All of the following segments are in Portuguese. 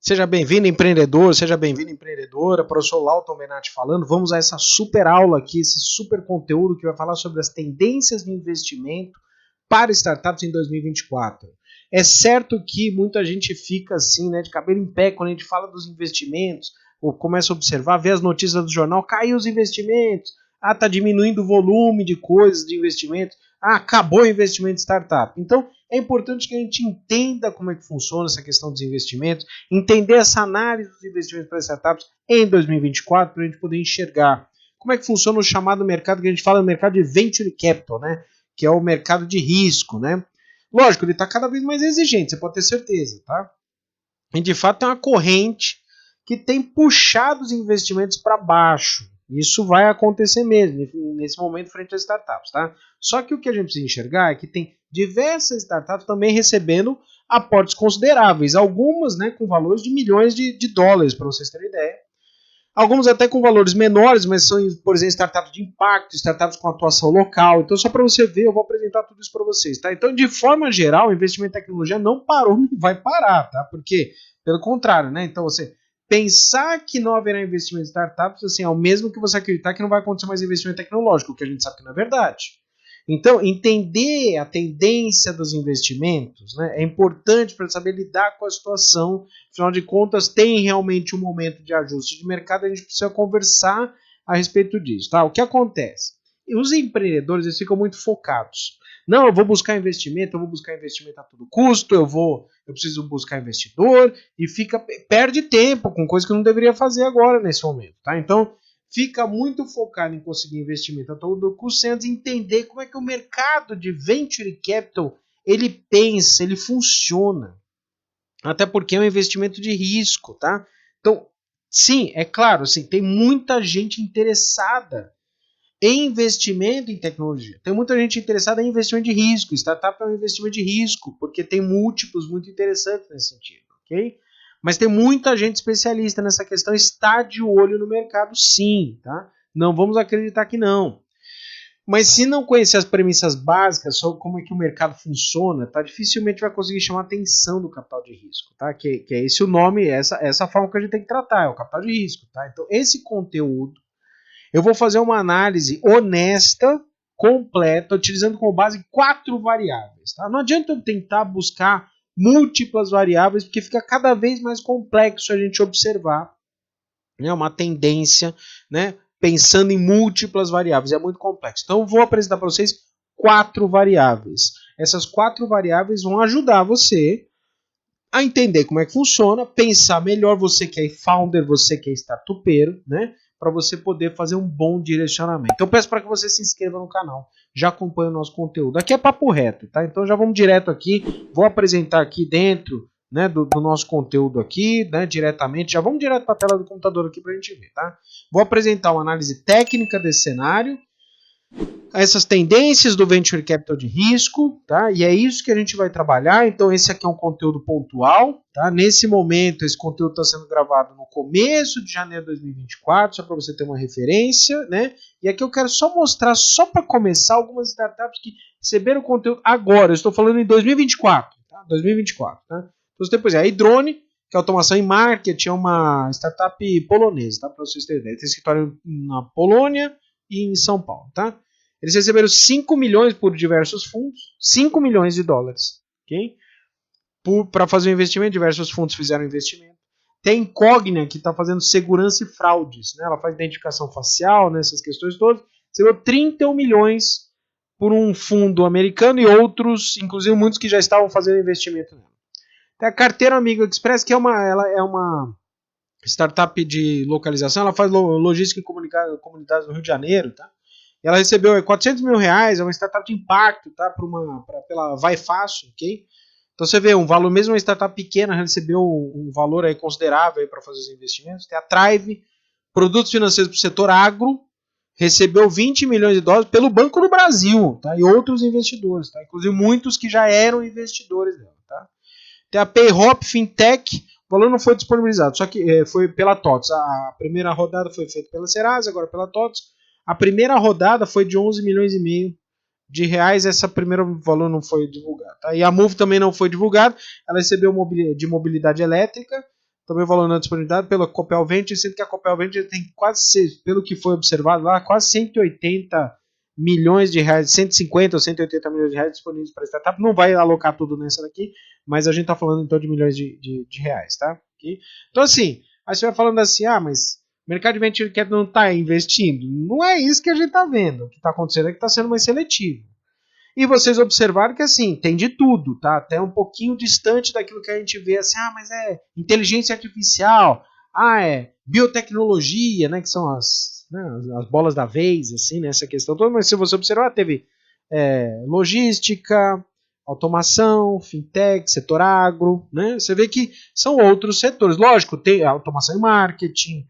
Seja bem-vindo, empreendedor, seja bem-vindo, empreendedora. Professor Lauton Benatti falando. Vamos a essa super aula aqui, esse super conteúdo que vai falar sobre as tendências de investimento para startups em 2024. É certo que muita gente fica assim, né, de cabelo em pé quando a gente fala dos investimentos, ou começa a observar, vê as notícias do jornal, caiu os investimentos, tá diminuindo o volume de coisas de investimentos, acabou o investimento de startup. Então, é importante que a gente entenda como é que funciona essa questão dos investimentos, entender essa análise dos investimentos para startups em 2024, para a gente poder enxergar como é que funciona o chamado mercado que a gente fala, o mercado de venture capital, né? Que é o mercado de risco, né? Lógico, ele está cada vez mais exigente, você pode ter certeza, tá? E de fato tem uma corrente que tem puxado os investimentos para baixo. Isso vai acontecer mesmo nesse momento frente às startups, tá? Só que o que a gente precisa enxergar é que tem diversas startups também recebendo aportes consideráveis, algumas, né, com valores de milhões de dólares, para vocês terem ideia. Alguns até com valores menores, mas são, por exemplo, startups de impacto, startups com atuação local. Então, só para você ver, eu vou apresentar tudo isso para vocês, tá? Então, de forma geral, o investimento em tecnologia não parou, nem vai parar, tá? Porque, pelo contrário, né? Então, você pensar que não haverá investimento em startups, assim, é o mesmo que você acreditar que não vai acontecer mais investimento tecnológico, que a gente sabe que não é verdade. Então, entender a tendência dos investimentos, né, é importante para saber lidar com a situação. Afinal de contas, tem realmente um momento de ajuste de mercado, a gente precisa conversar a respeito disso. Tá? O que acontece? Os empreendedores eles ficam muito focados. Não, eu vou buscar investimento a todo custo, eu preciso buscar investidor, e perde tempo com coisa que não deveria fazer agora nesse momento. Tá? Então, fica muito focado em conseguir investimento a todo custo, sem entender como é que o mercado de venture capital ele pensa, ele funciona. Até porque é um investimento de risco, tá? Então, sim, é claro, sim, tem muita gente interessada em investimento em tecnologia. Tem muita gente interessada em investimento de risco. Startup é um investimento de risco, porque tem múltiplos muito interessantes nesse sentido, ok? Mas tem muita gente especialista nessa questão, está de olho no mercado, sim, tá? Não vamos acreditar que não. Mas se não conhecer as premissas básicas sobre como é que o mercado funciona, tá, dificilmente vai conseguir chamar a atenção do capital de risco, tá? Que é esse o nome, essa forma que a gente tem que tratar, é o capital de risco, tá? Então, esse conteúdo, eu vou fazer uma análise honesta, completa, utilizando como base 4 variáveis, tá? Não adianta eu tentar buscar múltiplas variáveis, porque fica cada vez mais complexo a gente observar, né, uma tendência, né, pensando em múltiplas variáveis. É muito complexo. Então, eu vou apresentar para vocês 4 variáveis. Essas 4 variáveis vão ajudar você a entender como é que funciona, pensar melhor, você que é founder, você que é startupeiro, né? Para você poder fazer um bom direcionamento. Então, eu peço para que você se inscreva no canal, já acompanhe o nosso conteúdo. Aqui é papo reto, tá? Então, já vamos direto aqui, vou apresentar aqui dentro, né, do nosso conteúdo aqui, né, diretamente. Já vamos direto para a tela do computador aqui para a gente ver, tá? Vou apresentar uma análise técnica desse cenário, essas tendências do venture capital de risco, tá? E é isso que a gente vai trabalhar. Então, esse aqui é um conteúdo pontual, tá? Nesse momento, esse conteúdo está sendo gravado no começo de janeiro de 2024, só para você ter uma referência, né? E aqui eu quero só mostrar, só para começar, algumas startups que receberam conteúdo agora. Eu estou falando em 2024, tá? 2024, tá? Então, depois a iDrone, que é automação em marketing, é uma startup polonesa, tá? Para vocês terem ideia. Tem escritório na Polônia e em São Paulo, tá? Eles receberam 5 milhões por diversos fundos, 5 milhões de dólares, ok? Para fazer um investimento, diversos fundos fizeram investimento. Tem a Incognia, que está fazendo segurança e fraudes, né? Ela faz identificação facial, né? Essas questões todas. Recebeu 31 milhões por um fundo americano e outros, inclusive muitos que já estavam fazendo investimento nela. Tem a Carteira Amigo Express, que ela é uma startup de localização, ela faz logística em comunidades no Rio de Janeiro, tá? Ela recebeu 400 mil reais, é uma startup de impacto, tá? Pela Vai Fácil, ok? Então você vê, um valor, mesmo uma startup pequena, recebeu um valor aí considerável para fazer os investimentos. Tem a Thrive, produtos financeiros para o setor agro, recebeu 20 milhões de dólares pelo Banco do Brasil, tá? E outros investidores, tá? Inclusive muitos que já eram investidores dela, tá? Tem a Payhop Fintech, o valor não foi disponibilizado, só que foi pela TOTS. A primeira rodada foi feita pela Serasa, agora pela TOTS. A primeira rodada foi de 11 milhões e meio de reais, essa primeira valor não foi divulgado. Tá? E a Move também não foi divulgada, ela recebeu de mobilidade elétrica, também o valor não disponibilidade pela Copel Venture, sendo que a Copel Venture tem quase, pelo que foi observado lá, quase 180 milhões de reais, 150 ou 180 milhões de reais disponíveis para startup. Não vai alocar tudo nessa daqui, mas a gente está falando então de milhões de reais, tá? Okay? Então assim, aí você vai falando assim, mas o mercado de venture capital não está investindo. Não é isso que a gente está vendo. O que está acontecendo é que está sendo mais seletivo. E vocês observaram que assim, tem de tudo, tá? Até um pouquinho distante daquilo que a gente vê assim, mas é inteligência artificial, é biotecnologia, né? Que são as bolas da vez, assim, né? Essa questão toda. Mas se você observar, teve logística, automação, fintech, setor agro, né? Você vê que são outros setores. Lógico, tem automação e marketing,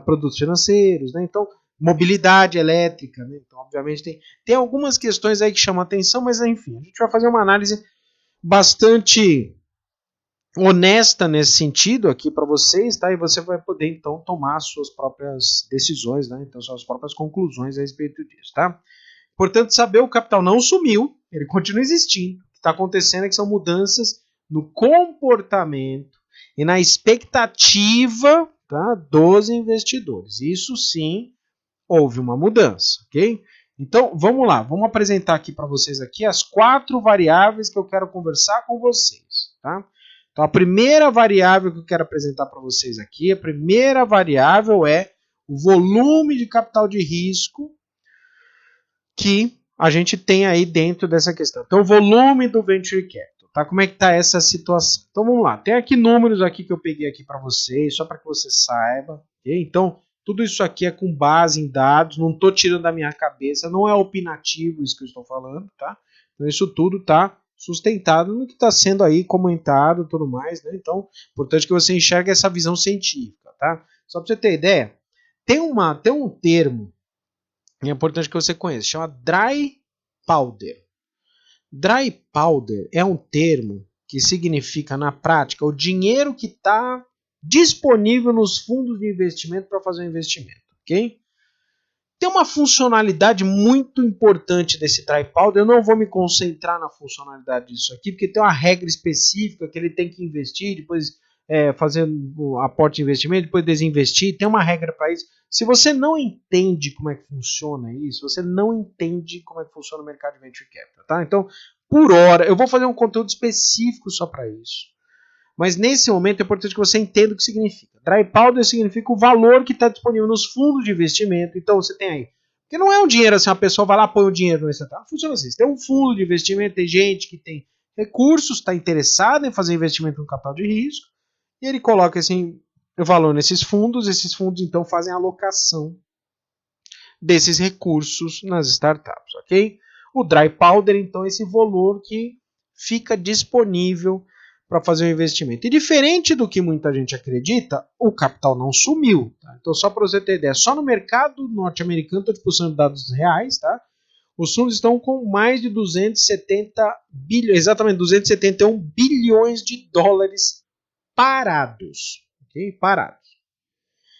produtos financeiros, né? Então, mobilidade elétrica, né? Então, obviamente, tem algumas questões aí que chamam a atenção, mas enfim, a gente vai fazer uma análise bastante honesta nesse sentido aqui para vocês, tá? E você vai poder, então, tomar suas próprias decisões, né? Então, suas próprias conclusões a respeito disso, tá? Portanto, saber o capital não sumiu, ele continua existindo. O que está acontecendo é que são mudanças no comportamento e na expectativa, tá, dos investidores. Isso sim, houve uma mudança, ok? Então, vamos lá, vamos apresentar aqui para vocês aqui as 4 variáveis que eu quero conversar com vocês, tá? Então, a primeira variável que eu quero apresentar para vocês aqui, a primeira variável é o volume de capital de risco que a gente tem aí dentro dessa questão. Então, o volume do Venture Capital, tá? Como é que está essa situação? Então, vamos lá, tem aqui números aqui que eu peguei aqui para vocês, só para que você saiba, ok? Então, tudo isso aqui é com base em dados, não estou tirando da minha cabeça, não é opinativo isso que eu estou falando, tá? Então isso tudo está sustentado no que está sendo aí comentado e tudo mais, né? Então, importante que você enxergue essa visão científica, tá? Só para você ter ideia, tem um termo, é importante que você conheça, chama dry powder. Dry powder é um termo que significa, na prática, o dinheiro que está disponível nos fundos de investimento para fazer um investimento, ok? Tem uma funcionalidade muito importante desse dry powder, eu não vou me concentrar na funcionalidade disso aqui, porque tem uma regra específica que ele tem que investir, depois fazer o aporte de investimento, depois desinvestir, tem uma regra para isso. Se você não entende como é que funciona isso, você não entende como é que funciona o mercado de venture capital, tá? Então, por hora, eu vou fazer um conteúdo específico só para isso. Mas nesse momento é importante que você entenda o que significa. Dry powder significa o valor que está disponível nos fundos de investimento. Então você tem aí. Porque não é um dinheiro assim, a pessoa vai lá e põe o dinheiro no startup. Funciona assim. Você tem um fundo de investimento, tem gente que tem recursos, está interessada em fazer investimento no capital de risco, e ele coloca assim, o valor nesses fundos então fazem a alocação desses recursos nas startups, ok? O dry powder, então, é esse valor que fica disponível para fazer o investimento. E diferente do que muita gente acredita, o capital não sumiu. Tá? Então, só para você ter ideia, só no mercado norte-americano, estou discussando dados reais, tá? Os fundos estão com mais de 270 bilhões, exatamente 271 bilhões de dólares parados. Okay? Parados.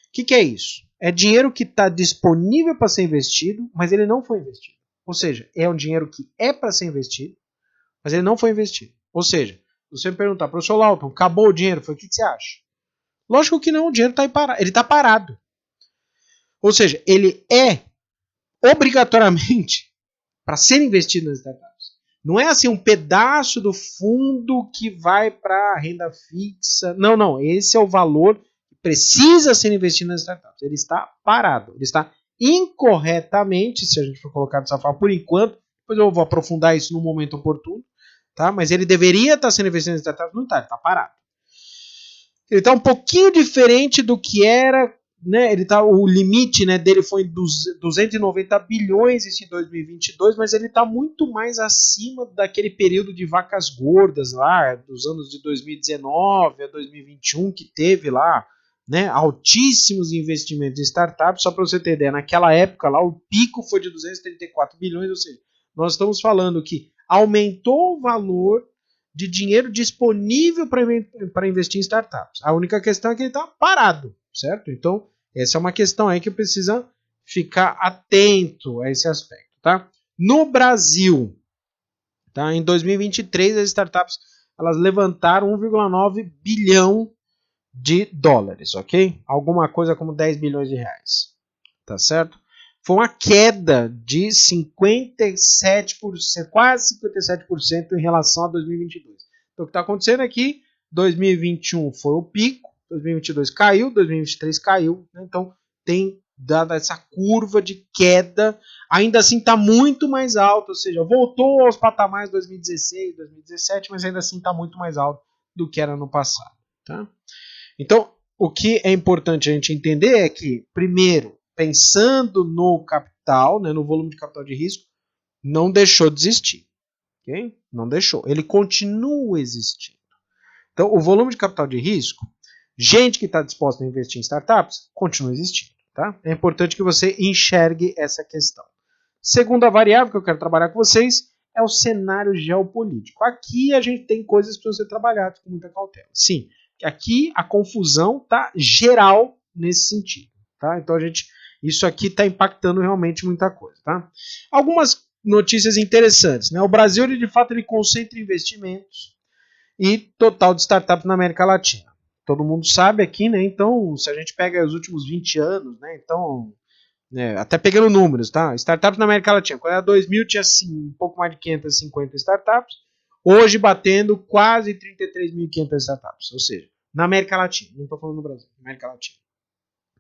O que é isso? É dinheiro que está disponível para ser investido, mas ele não foi investido. Ou seja, é um dinheiro que é para ser investido, mas ele não foi investido. Ou seja, se você me perguntar, professor Lauton, acabou o dinheiro? O que você acha? Lógico que não, o dinheiro está parado. Ele está parado. Ou seja, ele é obrigatoriamente para ser investido nas startups. Não é assim um pedaço do fundo que vai para renda fixa. Não. Esse é o valor que precisa ser investido nas startups. Ele está parado. Ele está incorretamente, se a gente for colocar dessa forma, por enquanto. Depois eu vou aprofundar isso no momento oportuno. Tá? Mas ele deveria estar sendo investido nas startups. Não está, ele está parado. Ele está um pouquinho diferente do que era, né? O limite, né, dele foi 290 bilhões em 2022, mas ele está muito mais acima daquele período de vacas gordas lá, dos anos de 2019 a 2021, que teve lá, né, altíssimos investimentos em startups. Só para você ter ideia, naquela época lá o pico foi de 234 bilhões, ou seja, nós estamos falando que aumentou o valor de dinheiro disponível para investir em startups. A única questão é que ele está parado, certo? Então, essa é uma questão aí que precisa ficar atento a esse aspecto, tá? No Brasil, tá? Em 2023, as startups elas levantaram 1,9 bilhão de dólares, ok? Alguma coisa como 10 bilhões de reais, tá certo? Foi uma queda de 57%, quase 57% em relação a 2022. Então, o que está acontecendo aqui, 2021 foi o pico, 2022 caiu, 2023 caiu, né? Então tem dado essa curva de queda, ainda assim está muito mais alto, ou seja, voltou aos patamares de 2016, 2017, mas ainda assim está muito mais alto do que era no passado, tá? Então, o que é importante a gente entender é que, primeiro, pensando no capital, né, no volume de capital de risco, não deixou de existir. Okay? Não deixou. Ele continua existindo. Então, o volume de capital de risco, gente que está disposta a investir em startups, continua existindo. Tá? É importante que você enxergue essa questão. Segunda variável que eu quero trabalhar com vocês é o cenário geopolítico. Aqui a gente tem coisas que precisam ser trabalhadas com muita cautela. Sim, aqui a confusão está geral nesse sentido. Tá? Então isso aqui está impactando realmente muita coisa. Tá? Algumas notícias interessantes. Né? O Brasil, ele, de fato, ele concentra investimentos e total de startups na América Latina. Todo mundo sabe aqui, né? Então, se a gente pega os últimos 20 anos, né? Então, até pegando números, tá? Startups na América Latina. Quando era 2000, tinha assim, um pouco mais de 550 startups. Hoje, batendo quase 33.500 startups. Ou seja, na América Latina. Não estou falando no Brasil, na América Latina.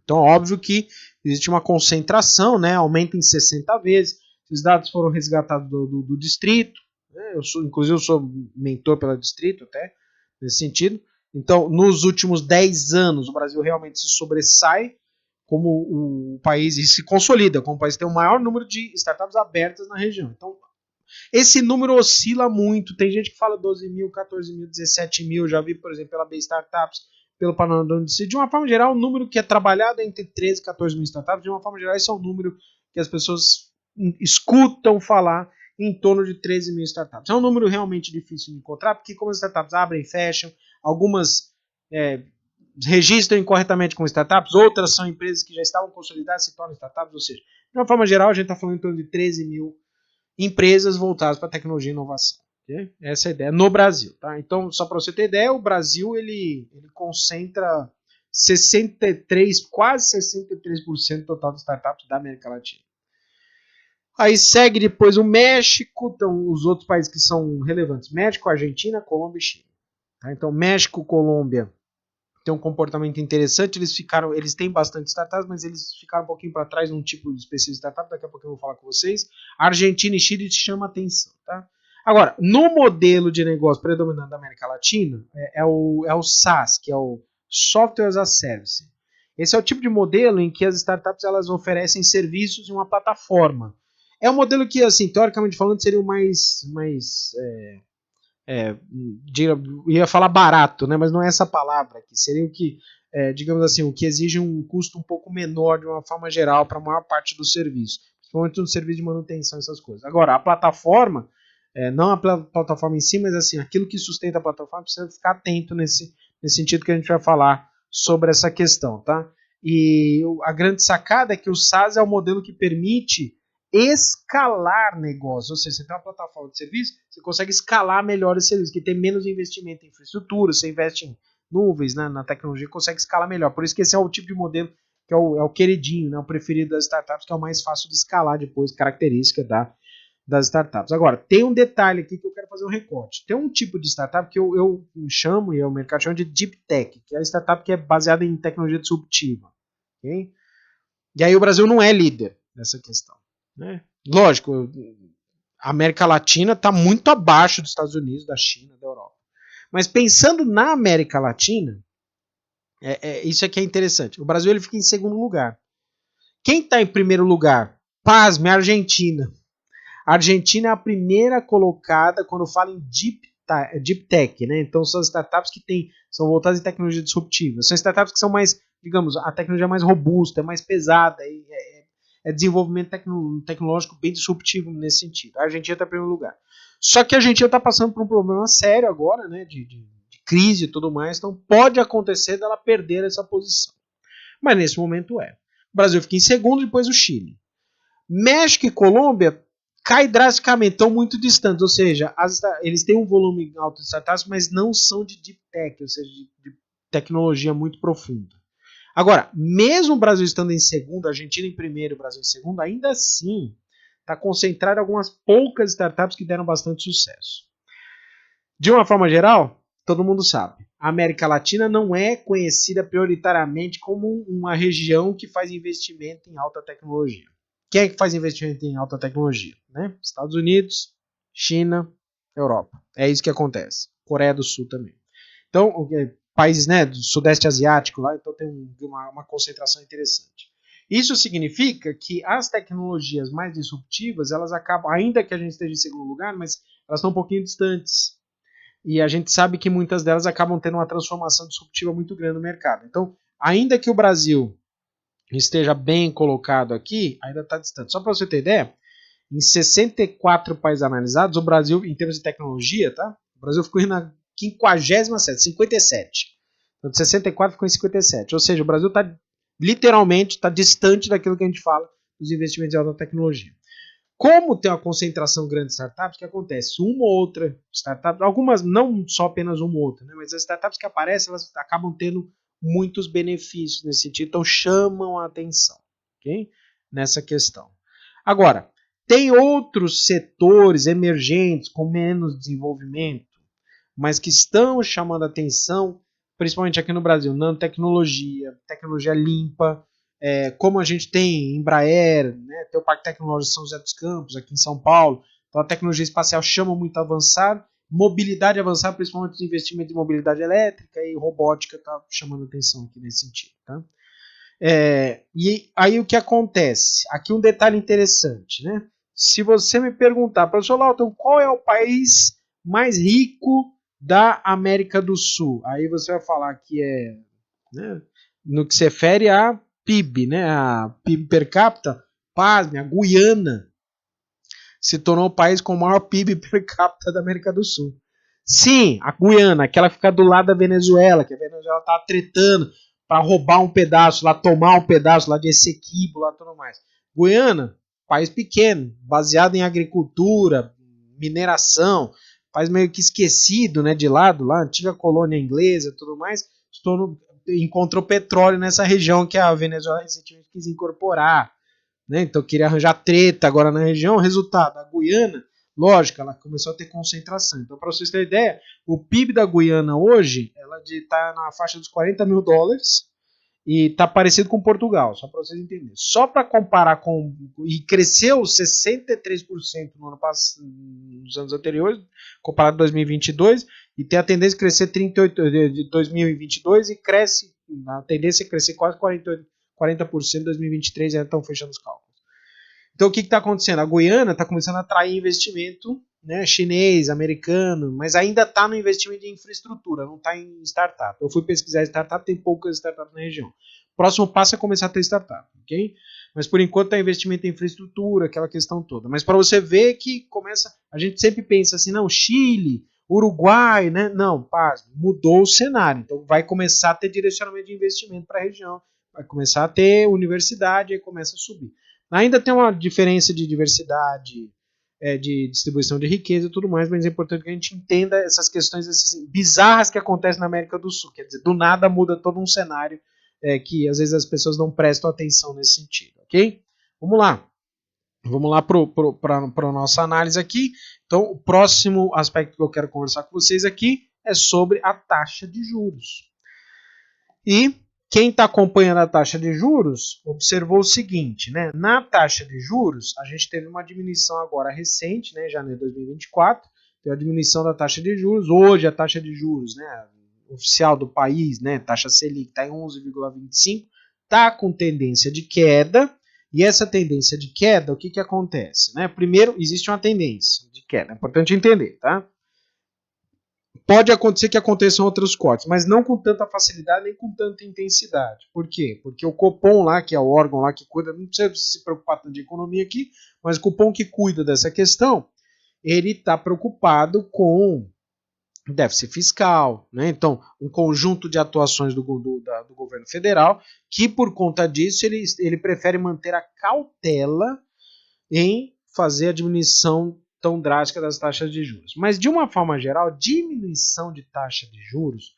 Então, óbvio que existe uma concentração, né? Aumenta em 60 vezes. Esses dados foram resgatados do Distrito. Né? Inclusive, eu sou mentor pela Distrito, até, nesse sentido. Então, nos últimos 10 anos, o Brasil realmente se sobressai como o país, e se consolida como o país que tem o maior número de startups abertas na região. Então, esse número oscila muito. Tem gente que fala 12 mil, 14 mil, 17 mil. Já vi, por exemplo, pela B Startups, pelo Panorama do Índice. De uma forma geral, o número que é trabalhado é entre 13 e 14 mil startups. De uma forma geral, esse é o número que as pessoas escutam falar, em torno de 13 mil startups. É um número realmente difícil de encontrar, porque como as startups abrem e fecham, algumas registram incorretamente como startups, outras são empresas que já estavam consolidadas e se tornam startups, ou seja, de uma forma geral, a gente está falando em torno de 13 mil empresas voltadas para tecnologia e inovação. Okay? Essa é a ideia no Brasil. Tá? Então, só para você ter ideia, o Brasil ele concentra 63, quase 63% do total de startups da América Latina. Aí segue depois o México, então os outros países que são relevantes: México, Argentina, Colômbia e Chile. Tá? Então, México, Colômbia tem um comportamento interessante. Eles têm bastante startups, mas eles ficaram um pouquinho para trás num tipo específico de startup. Daqui a pouco eu vou falar com vocês. Argentina e Chile chama atenção, tá? Agora, no modelo de negócio predominante da América Latina, é o SaaS, que é o Software as a Service. Esse é o tipo de modelo em que as startups elas oferecem serviços em uma plataforma. É um modelo que, assim, teoricamente falando, seria o mais ia falar barato, né? Mas não é essa palavra aqui. Seria o que, digamos assim, o que exige um custo um pouco menor de uma forma geral para a maior parte do serviço, principalmente no serviço de manutenção, essas coisas. Agora, a plataforma, não a plataforma em si, mas assim, aquilo que sustenta a plataforma, precisa ficar atento nesse sentido que a gente vai falar sobre essa questão, tá? E a grande sacada é que o SaaS é o modelo que permite escalar negócio, ou seja, você tem uma plataforma de serviço, você consegue escalar melhor esse serviço, que tem menos investimento em infraestrutura, você investe em nuvens, né, na tecnologia, consegue escalar melhor. Por isso que esse é o tipo de modelo que é o queridinho, né, o preferido das startups, que é o mais fácil de escalar depois, característica das startups. Agora, tem um detalhe aqui que eu quero fazer um recorte. Tem um tipo de startup que eu chamo, e o mercado chama de Deep Tech, que é a startup que é baseada em tecnologia disruptiva. Okay? E aí o Brasil não é líder nessa questão. Né? Lógico, a América Latina está muito abaixo dos Estados Unidos, da China, da Europa. Mas pensando na América Latina, isso aqui é interessante. O Brasil ele fica em segundo lugar. Quem está em primeiro lugar? Pasme, a Argentina. A Argentina é a primeira colocada quando fala em Deep Tech. Né? Então são startups que são voltadas em tecnologia disruptiva. São startups que são mais, digamos, a tecnologia é mais robusta, é mais pesada, é desenvolvimento tecnológico bem disruptivo nesse sentido. A Argentina está em primeiro lugar. Só que a Argentina está passando por um problema sério agora, né, de crise e tudo mais, então pode acontecer dela perder essa posição. Mas nesse momento é. O Brasil fica em segundo, depois o Chile. México e Colômbia cai drasticamente, estão muito distantes, ou seja, eles têm um volume alto de startups, mas não são de deep tech, ou seja, de tecnologia muito profunda. Agora, mesmo o Brasil estando em segundo, a Argentina em primeiro e o Brasil em segundo, ainda assim está concentrado em algumas poucas startups que deram bastante sucesso. De uma forma geral, todo mundo sabe, a América Latina não é conhecida prioritariamente como uma região que faz investimento em alta tecnologia. Quem é que faz investimento em alta tecnologia? Né? Estados Unidos, China, Europa. É isso que acontece. Coreia do Sul também. Então, países, né, do Sudeste Asiático lá, então tem uma concentração interessante. Isso significa que as tecnologias mais disruptivas, elas acabam, ainda que a gente esteja em segundo lugar, mas elas estão um pouquinho distantes. E a gente sabe que muitas delas acabam tendo uma transformação disruptiva muito grande no mercado. Então, ainda que o Brasil esteja bem colocado aqui, ainda está distante. Só para você ter ideia, em 64 países analisados, o Brasil, em termos de tecnologia, tá? O Brasil ficou na 57ª, 57. Então, de 64 ficou em 57. Ou seja, o Brasil está literalmente distante daquilo que a gente fala dos investimentos em alta tecnologia. Como tem uma concentração grande de startups, o que acontece? Uma ou outra startup, algumas, não só apenas uma ou outra, né? Mas as startups que aparecem, elas acabam tendo muitos benefícios nesse sentido, então chamam a atenção, ok? Nessa questão. Agora, tem outros setores emergentes com menos desenvolvimento, mas que estão chamando a atenção, principalmente aqui no Brasil, nanotecnologia, tecnologia limpa, como a gente tem Embraer, né, tem o Parque Tecnológico São José dos Campos, aqui em São Paulo, então a tecnologia espacial chama muito a avançar, mobilidade avançar, principalmente os investimentos em mobilidade elétrica e robótica está chamando atenção aqui nesse sentido. Tá? E aí o que acontece? Aqui um detalhe interessante, né? Se você me perguntar, professor Lauton, qual é o país mais rico da América do Sul? Aí você vai falar que é, né, no que se refere a PIB, né, a PIB per capita, pasme, a Guiana se tornou o país com o maior PIB per capita da América do Sul. Sim, a Guiana, aquela que fica do lado da Venezuela, que a Venezuela está tretando para roubar um pedaço, lá tomar um pedaço lá de Essequibo, lá tudo mais. Guiana, país pequeno, baseado em agricultura, mineração, país meio que esquecido, né, de lado, lá, antiga colônia inglesa, tudo mais, encontrou petróleo nessa região que a Venezuela recentemente quis incorporar, né? Então queria arranjar treta agora na região. Resultado, a Guiana, lógico, ela começou a ter concentração. Então, para vocês terem ideia, o PIB da Guiana hoje, ela está na faixa dos $40 mil e está parecido com Portugal, só para vocês entenderem. Só para comparar com... E cresceu 63% no ano passado, nos anos anteriores, comparado a 2022, e tem a tendência de crescer 38% de 2022 e cresce, a tendência é crescer quase 40% em 2023, já estão fechando os cálculos. Então o que está acontecendo? A Guiana está começando a atrair investimento, né, chinês, americano, mas ainda está no investimento em infraestrutura, não está em startup. Eu fui pesquisar startup, tem poucas startups na região. O próximo passo é começar a ter startup, ok? Mas por enquanto está investimento em infraestrutura, aquela questão toda. Mas para você ver que começa, a gente sempre pensa assim, não, Chile, Uruguai, né? Não, paz, mudou o cenário. Então vai começar a ter direcionamento de investimento para a região, vai começar a ter universidade e começa a subir. Ainda tem uma diferença de diversidade, de distribuição de riqueza e tudo mais, mas é importante que a gente entenda essas questões assim, bizarras que acontecem na América do Sul. Quer dizer, do nada muda todo um cenário que às vezes as pessoas não prestam atenção nesse sentido, ok? Vamos lá. Vamos lá para a nossa análise aqui. Então, o próximo aspecto que eu quero conversar com vocês aqui é sobre a taxa de juros. E quem está acompanhando a taxa de juros observou o seguinte, né? Na taxa de juros, a gente teve uma diminuição agora recente, né, em janeiro de 2024, teve a diminuição da taxa de juros. Hoje a taxa de juros, né, oficial do país, né, taxa Selic está em 11,25, está com tendência de queda. E essa tendência de queda, o que acontece? Né? Primeiro, existe uma tendência de queda, é importante entender, tá? Pode acontecer que aconteçam outros cortes, mas não com tanta facilidade nem com tanta intensidade. Por quê? Porque o Copom lá, que é o órgão lá que cuida, não precisa se preocupar tanto de economia aqui, mas o Copom que cuida dessa questão, ele está preocupado com déficit fiscal, né? Então, um conjunto de atuações do governo federal, que por conta disso ele prefere manter a cautela em fazer a diminuição tão drástica das taxas de juros. Mas, de uma forma geral, diminuição de taxa de juros,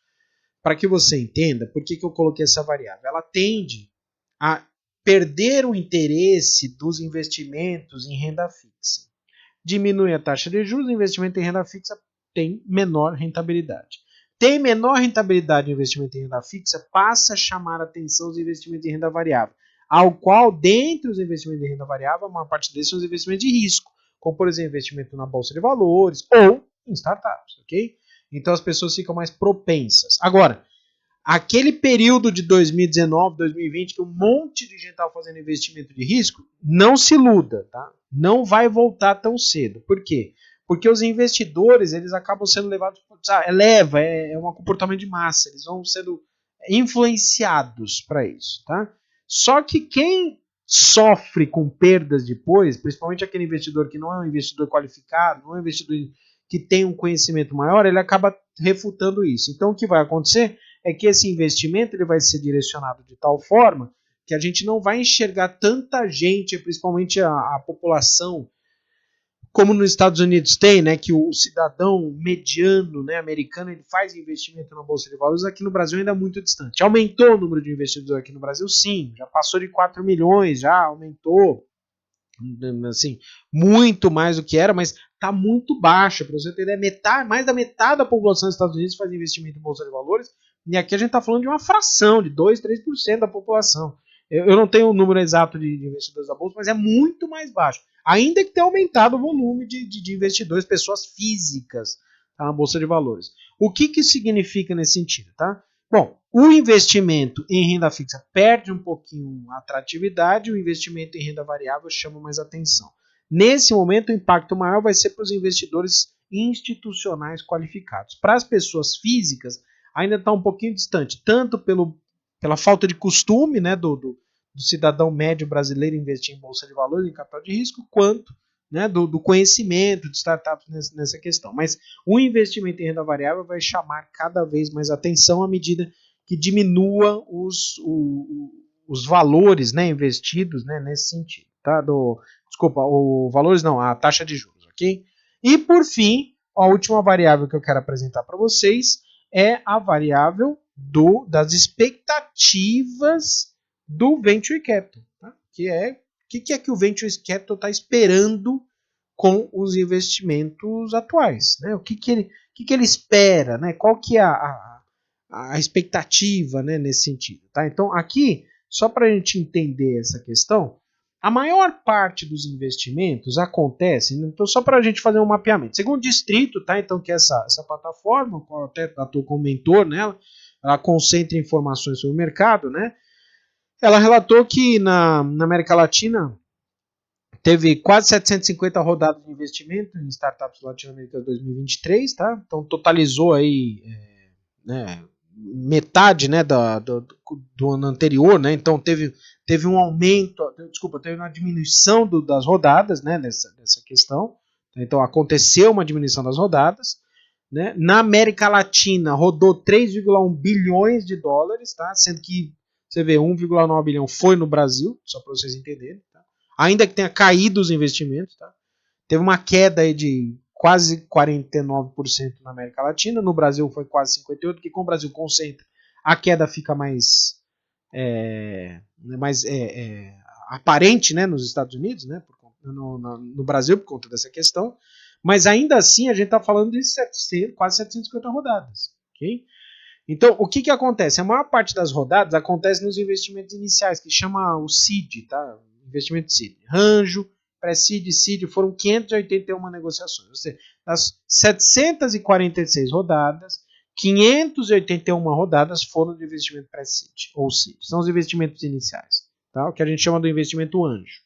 para que você entenda por que eu coloquei essa variável. Ela tende a perder o interesse dos investimentos em renda fixa. Diminui a taxa de juros, o investimento em renda fixa tem menor rentabilidade. Tem menor rentabilidade o investimento em renda fixa, passa a chamar a atenção os investimentos em renda variável, ao qual, dentre os investimentos em renda variável, a maior parte desses são os investimentos de risco, como, por exemplo, investimento na bolsa de valores ou em startups, ok? Então as pessoas ficam mais propensas. Agora, aquele período de 2019, 2020, que um monte de gente estava fazendo investimento de risco, não se iluda, tá? Não vai voltar tão cedo. Por quê? Porque os investidores, eles acabam sendo levados, é um comportamento de massa, eles vão sendo influenciados para isso, tá? Só que quem sofre com perdas depois, principalmente aquele investidor que não é um investidor qualificado, não é um investidor que tem um conhecimento maior, ele acaba refutando isso. Então o que vai acontecer é que esse investimento ele vai ser direcionado de tal forma que a gente não vai enxergar tanta gente, principalmente a população, como nos Estados Unidos tem, né, que o cidadão mediano, né, americano, ele faz investimento na Bolsa de Valores. Aqui no Brasil ainda é muito distante. Aumentou o número de investidores aqui no Brasil? Sim, já passou de 4 milhões, já aumentou, assim, muito mais do que era, mas está muito baixa. Para você ter ideia, mais da metade da população dos Estados Unidos faz investimento em Bolsa de Valores, e aqui a gente está falando de uma fração, de 2, 3% da população. Eu não tenho o número exato de investidores da Bolsa, mas é muito mais baixo. Ainda que tenha aumentado o volume de investidores, pessoas físicas, tá, na Bolsa de Valores. O que isso significa nesse sentido? Tá? Bom, o investimento em renda fixa perde um pouquinho a atratividade, o investimento em renda variável chama mais atenção. Nesse momento, o impacto maior vai ser para os investidores institucionais qualificados. Para as pessoas físicas, ainda está um pouquinho distante, tanto pela falta de costume, né, do cidadão médio brasileiro investir em bolsa de valores, em capital de risco, quanto, né, do conhecimento de startups nessa questão. Mas o investimento em renda variável vai chamar cada vez mais atenção à medida que diminua os valores, né, investidos, né, nesse sentido. Tá? Valores não, a taxa de juros, ok? E por fim, a última variável que eu quero apresentar para vocês é a variável das expectativas do Venture Capital, tá? Que é que o Venture Capital está esperando com os investimentos atuais, né? O que ele espera, né? Qual que é a expectativa, né, nesse sentido, tá? Então aqui, só para a gente entender essa questão, a maior parte dos investimentos acontece, então só para a gente fazer um mapeamento, segundo o Distrito, tá? Então que essa plataforma, eu até estou como mentor nela, ela concentra informações sobre o mercado, né? Ela relatou que na América Latina teve quase 750 rodadas de investimento em startups latino-americanas em 2023, tá? Então totalizou aí né, metade, né, do ano anterior, né? Então teve um aumento, teve uma diminuição das rodadas, né, dessa questão. Então aconteceu uma diminuição das rodadas, né? Na América Latina rodou 3,1 bilhões de dólares, tá? Sendo que você vê 1,9 bilhão foi no Brasil, só para vocês entenderem, tá? Ainda que tenha caído os investimentos, tá? Teve uma queda aí de quase 49% na América Latina, no Brasil foi quase 58%, porque como o Brasil concentra, a queda fica mais aparente, né, nos Estados Unidos, né, no Brasil por conta dessa questão, mas ainda assim a gente está falando de quase 750 rodadas, ok? Então, o que acontece? A maior parte das rodadas acontece nos investimentos iniciais, que chama o seed, tá? Investimento seed. Anjo, pré-seed, seed, foram 581 negociações. Ou seja, das 746 rodadas, 581 rodadas foram de investimento pré-seed, ou seed. São os investimentos iniciais, tá? O que a gente chama do investimento anjo.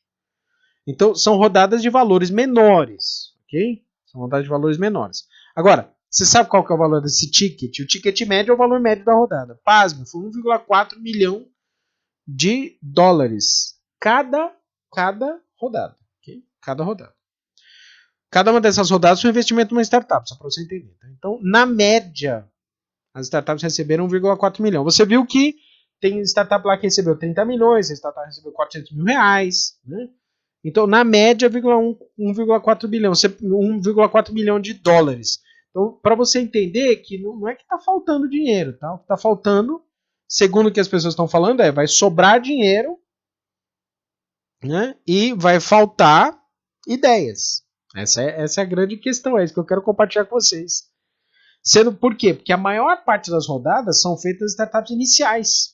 Então, são rodadas de valores menores, ok? São rodadas de valores menores. Agora, você sabe qual que é o valor desse ticket? O ticket médio é o valor médio da rodada. Pasme, foi 1,4 milhão de dólares cada rodada. Okay? Cada rodada. Cada uma dessas rodadas foi um investimento numa startup, só para você entender. Tá? Então, na média, as startups receberam 1,4 milhão. Você viu que tem startup lá que recebeu 30 milhões, a startup recebeu 400 mil reais. Né? Então, na média, 1,4 bilhão, 1,4 milhão de dólares. Então, para você entender que não é que está faltando dinheiro, tá? O que está faltando, segundo o que as pessoas estão falando, vai sobrar dinheiro, né? E vai faltar ideias. Essa é a grande questão, é isso que eu quero compartilhar com vocês. Sendo por quê? Porque a maior parte das rodadas são feitas em startups iniciais.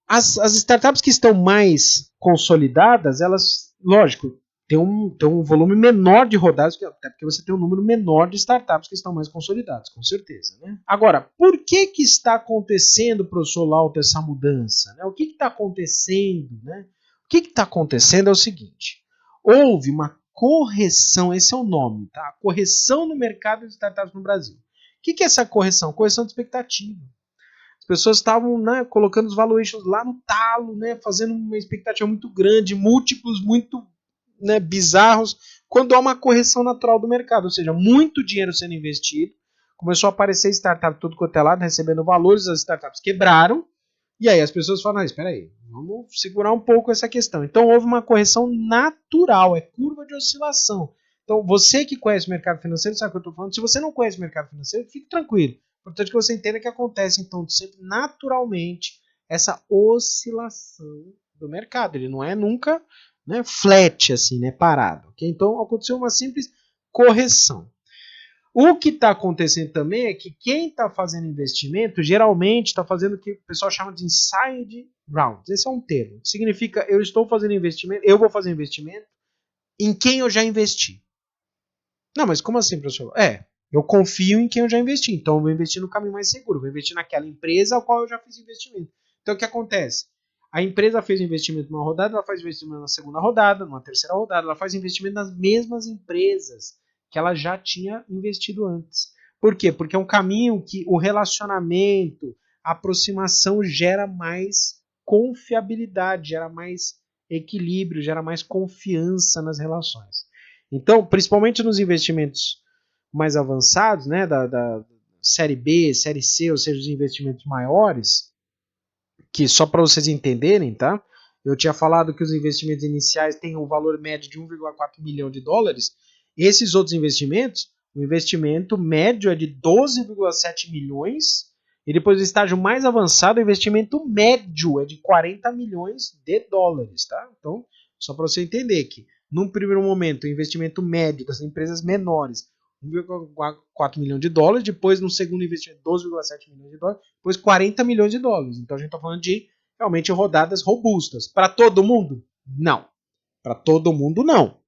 As startups que estão mais consolidadas, elas, lógico, tem um volume menor de rodadas, até porque você tem um número menor de startups que estão mais consolidadas, com certeza. Né? Agora, por que está acontecendo, professor Lauto, essa mudança? Né? O que está acontecendo? Né? O que está acontecendo é o seguinte, houve uma correção, esse é o nome, tá? Correção no mercado de startups no Brasil. O que é essa correção? Correção de expectativa. As pessoas estavam, né, colocando os valuations lá no talo, né, fazendo uma expectativa muito grande, múltiplos muito, né, bizarros, quando há uma correção natural do mercado, ou seja, muito dinheiro sendo investido, começou a aparecer startup tudo quanto é lado, recebendo valores, as startups quebraram, e aí as pessoas falam, espera aí, vamos segurar um pouco essa questão. Então houve uma correção natural, é curva de oscilação. Então você que conhece o mercado financeiro sabe o que eu estou falando. Se você não conhece o mercado financeiro, fique tranquilo. Importante que você entenda que acontece, então, sempre naturalmente essa oscilação do mercado. Ele não é nunca, né, flat, assim, né, parado. Okay? Então aconteceu uma simples correção. O que está acontecendo também é que quem está fazendo investimento geralmente está fazendo o que o pessoal chama de inside rounds. Esse é um termo. Que significa eu estou fazendo investimento, eu vou fazer investimento em quem eu já investi. Não, mas como assim, professor? Eu confio em quem eu já investi, então eu vou investir no caminho mais seguro, vou investir naquela empresa ao qual eu já fiz investimento. Então o que acontece? A empresa fez investimento numa rodada, ela faz investimento na segunda rodada, numa terceira rodada, ela faz investimento nas mesmas empresas que ela já tinha investido antes. Por quê? Porque é um caminho que o relacionamento, a aproximação gera mais confiabilidade, gera mais equilíbrio, gera mais confiança nas relações. Então, principalmente nos investimentos mais avançados, né, da série B, série C, ou seja, os investimentos maiores, que só para vocês entenderem, tá? Eu tinha falado que os investimentos iniciais têm um valor médio de 1,4 milhão de dólares. Esses outros investimentos, o investimento médio é de 12,7 milhões, e depois o estágio mais avançado, o investimento médio é de 40 milhões de dólares, tá? Então, só para você entender que, num primeiro momento, o investimento médio das empresas menores 1,4 milhão de dólares, depois no segundo investimento 12,7 milhões de dólares, depois 40 milhões de dólares. Então a gente está falando de realmente rodadas robustas. Para todo mundo? Não. Para todo mundo, não.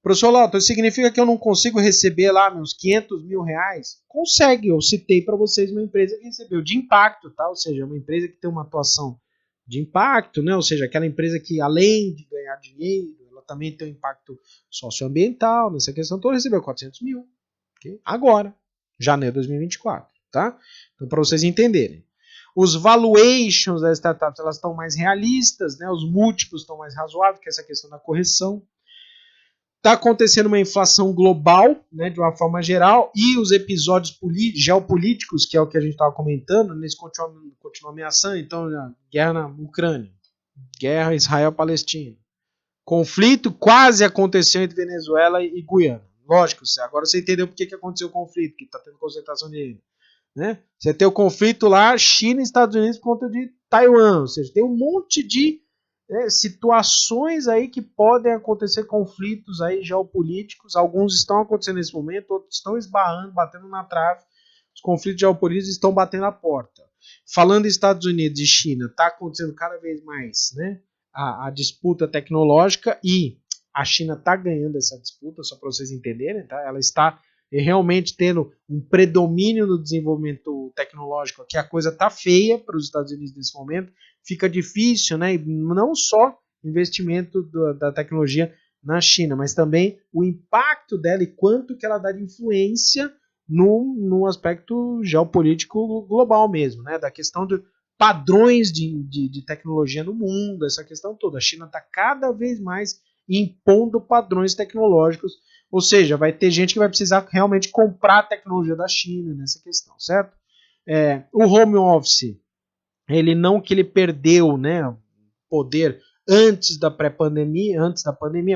Professor Lauto, isso significa que eu não consigo receber lá meus 500 mil reais? Consegue, eu citei para vocês uma empresa que recebeu de impacto, tá? Ou seja, uma empresa que tem uma atuação de impacto, né? Ou seja, aquela empresa que além de ganhar dinheiro, ela também tem um impacto socioambiental, nessa questão toda, recebeu 400 mil. Okay? Agora, janeiro de 2024, tá? Então, para vocês entenderem. Os valuations das startups, elas estão mais realistas, né? Os múltiplos estão mais razoáveis, que é essa questão da correção. Está acontecendo uma inflação global, né, de uma forma geral, e os episódios geopolíticos, que é o que a gente estava comentando, eles continuam ameaçando. Então, guerra na Ucrânia, guerra Israel-Palestina, conflito quase aconteceu entre Venezuela e Guiana. Lógico, agora você entendeu por que aconteceu o conflito, que está tendo concentração de... Né? Você tem o conflito lá, China e Estados Unidos por conta de Taiwan, ou seja, tem um monte de situações aí que podem acontecer, conflitos aí geopolíticos, alguns estão acontecendo nesse momento, outros estão esbarrando, batendo na trave, os conflitos geopolíticos estão batendo a porta. Falando em Estados Unidos e China, está acontecendo cada vez mais, né, a disputa tecnológica, e a China está ganhando essa disputa, só para vocês entenderem, tá? Ela está realmente tendo um predomínio no desenvolvimento tecnológico, que a coisa está feia para os Estados Unidos nesse momento, fica difícil, né? Não só investimento da tecnologia na China, mas também o impacto dela e quanto que ela dá de influência no aspecto geopolítico global mesmo, né? Da questão de padrões de tecnologia no mundo, essa questão toda. A China está cada vez mais impondo padrões tecnológicos, ou seja, vai ter gente que vai precisar realmente comprar a tecnologia da China nessa questão, certo? O home office, ele não que ele perdeu, né, poder antes da pandemia,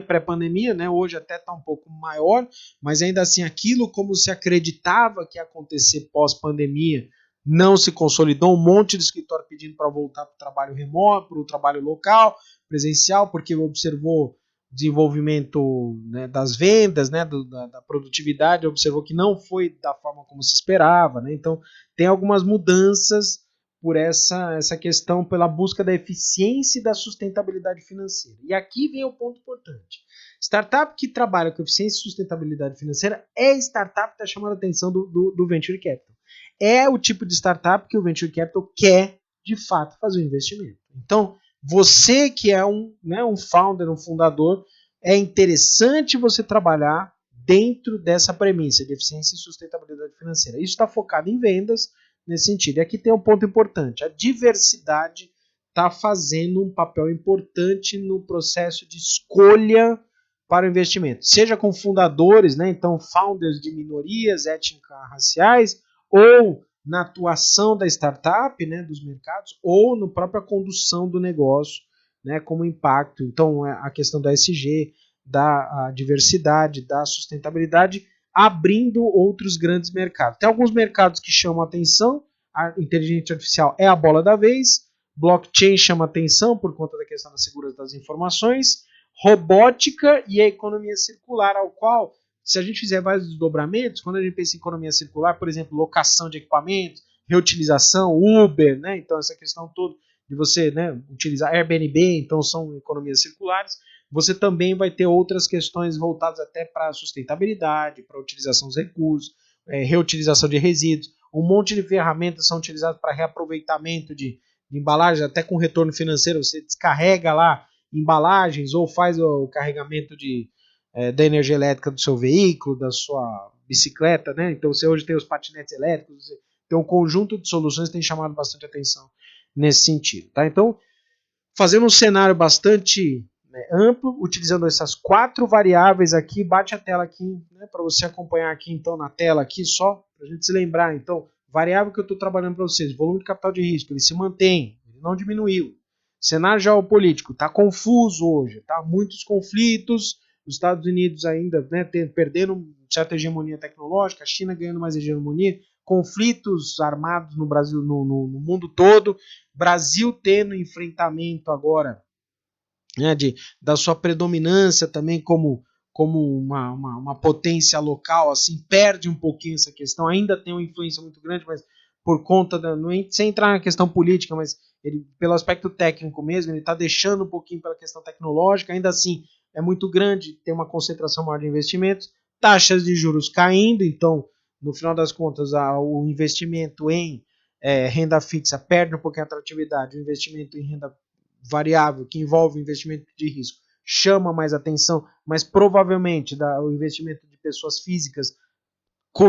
pré-pandemia, né? Hoje até está um pouco maior, mas ainda assim aquilo como se acreditava que ia acontecer pós-pandemia não se consolidou. Um monte de escritório pedindo para voltar para o trabalho remoto, para o trabalho local, presencial, porque observou desenvolvimento, né, das vendas, né, da produtividade, observou que não foi da forma como se esperava, né? Então tem algumas mudanças por essa questão, pela busca da eficiência e da sustentabilidade financeira. E aqui vem o ponto importante. Startup que trabalha com eficiência e sustentabilidade financeira é startup que está chamando a atenção do Venture Capital. É o tipo de startup que o Venture Capital quer, de fato, fazer um investimento. Então, você que é um founder, um fundador, é interessante você trabalhar dentro dessa premissa de eficiência e sustentabilidade financeira. Isso está focado em vendas nesse sentido. E aqui tem um ponto importante. A diversidade está fazendo um papel importante no processo de escolha para o investimento. Seja com fundadores, né, então founders de minorias étnicas, raciais, ou na atuação da startup, né, dos mercados, ou na própria condução do negócio, né, como impacto. Então, a questão da ESG, da diversidade, da sustentabilidade, abrindo outros grandes mercados. Tem alguns mercados que chamam a atenção, a inteligência artificial é a bola da vez, blockchain chama atenção por conta da questão da segurança das informações, robótica e a economia circular, ao qual, se a gente fizer vários desdobramentos, quando a gente pensa em economia circular, por exemplo, locação de equipamentos, reutilização, Uber, né? Então essa questão toda de você, né, utilizar Airbnb, então são economias circulares. Você também vai ter outras questões voltadas até para a sustentabilidade, para a utilização dos recursos, reutilização de resíduos. Um monte de ferramentas são utilizadas para reaproveitamento de embalagens, até com retorno financeiro. Você descarrega lá embalagens ou faz o carregamento da energia elétrica do seu veículo, da sua bicicleta, né? Então você hoje tem os patinetes elétricos, tem um conjunto de soluções que tem chamado bastante atenção nesse sentido, tá? Então, fazendo um cenário bastante, né, amplo, utilizando essas 4 variáveis aqui, bate a tela aqui, né, para você acompanhar aqui então na tela aqui só, para a gente se lembrar. Então, variável que eu estou trabalhando para vocês, volume de capital de risco, ele se mantém, ele não diminuiu. Cenário geopolítico, está confuso hoje, tá? Muitos conflitos, os Estados Unidos ainda, né, perdendo certa hegemonia tecnológica, a China ganhando mais hegemonia, conflitos armados no Brasil, no mundo todo, Brasil tendo enfrentamento agora, né, da sua predominância também como uma potência local, assim, perde um pouquinho essa questão, ainda tem uma influência muito grande, mas por conta sem entrar na questão política, mas ele, pelo aspecto técnico mesmo, ele está deixando um pouquinho pela questão tecnológica, ainda assim é muito grande, tem uma concentração maior de investimentos, taxas de juros caindo, então, no final das contas, o investimento em renda fixa perde um pouquinho a atratividade, o investimento em renda variável, que envolve investimento de risco, chama mais atenção, mas provavelmente o investimento de pessoas físicas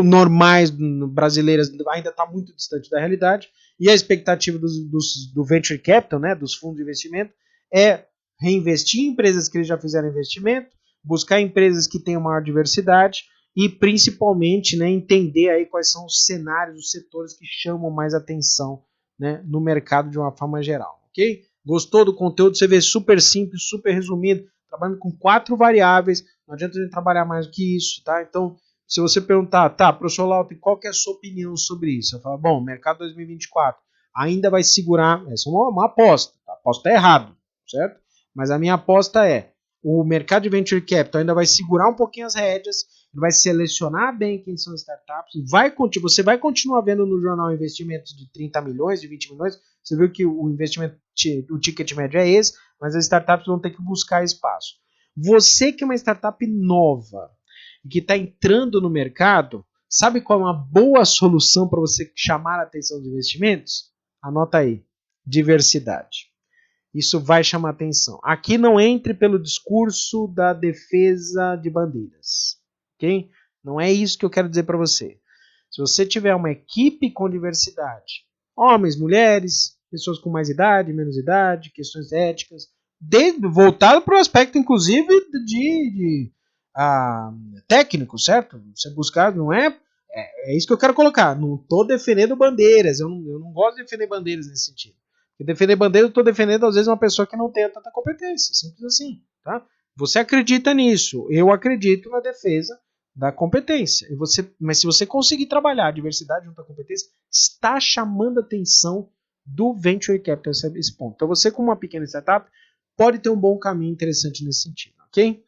normais brasileiras ainda está muito distante da realidade, e a expectativa do venture capital, né, dos fundos de investimento, é reinvestir em empresas que eles já fizeram investimento, buscar empresas que tenham maior diversidade e principalmente, né, entender aí quais são os cenários, os setores que chamam mais atenção, né, no mercado de uma forma geral, ok? Gostou do conteúdo? Você vê super simples, super resumido, trabalhando com 4 variáveis, não adianta a gente trabalhar mais do que isso, tá? Então, se você perguntar, tá, professor Lauter, qual que é a sua opinião sobre isso? Eu falo, bom, mercado 2024 ainda vai segurar, essa é uma aposta, a aposta é errado, certo? Mas a minha aposta é, o mercado de venture capital ainda vai segurar um pouquinho as rédeas, vai selecionar bem quem são as startups, você vai continuar vendo no jornal investimentos de 30 milhões, de 20 milhões, você viu que o investimento, o ticket médio é esse, mas as startups vão ter que buscar espaço. Você que é uma startup nova, que está entrando no mercado, sabe qual é uma boa solução para você chamar a atenção dos investimentos? Anota aí, diversidade. Isso vai chamar atenção. Aqui não entre pelo discurso da defesa de bandeiras, ok? Não é isso que eu quero dizer para você. Se você tiver uma equipe com diversidade, homens, mulheres, pessoas com mais idade, menos idade, questões éticas, voltado para o aspecto, inclusive, de técnico, certo? Você buscar, não é isso que eu quero colocar. Não estou defendendo bandeiras, eu não gosto de defender bandeiras nesse sentido. E defender bandeira, eu estou defendendo às vezes uma pessoa que não tenha tanta competência, simples assim, tá? Você acredita nisso, eu acredito na defesa da competência. Mas se você conseguir trabalhar a diversidade junto à competência, está chamando a atenção do Venture Capital esse ponto. Então você, como uma pequena startup, pode ter um bom caminho interessante nesse sentido, ok?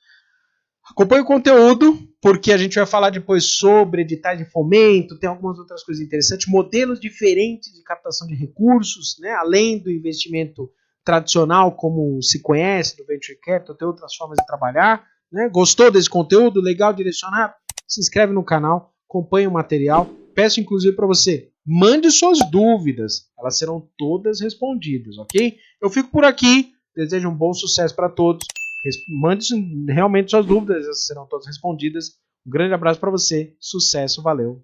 Acompanhe o conteúdo, porque a gente vai falar depois sobre editais de fomento, tem algumas outras coisas interessantes, modelos diferentes de captação de recursos, né? Além do investimento tradicional, como se conhece, do Venture Capital, tem outras formas de trabalhar. Né? Gostou desse conteúdo? Legal, direcionado? Se inscreve no canal, acompanhe o material. Peço inclusive para você, mande suas dúvidas, elas serão todas respondidas, ok? Eu fico por aqui, desejo um bom sucesso para todos. Mande realmente suas dúvidas, elas serão todas respondidas. Um grande abraço para você, sucesso, valeu!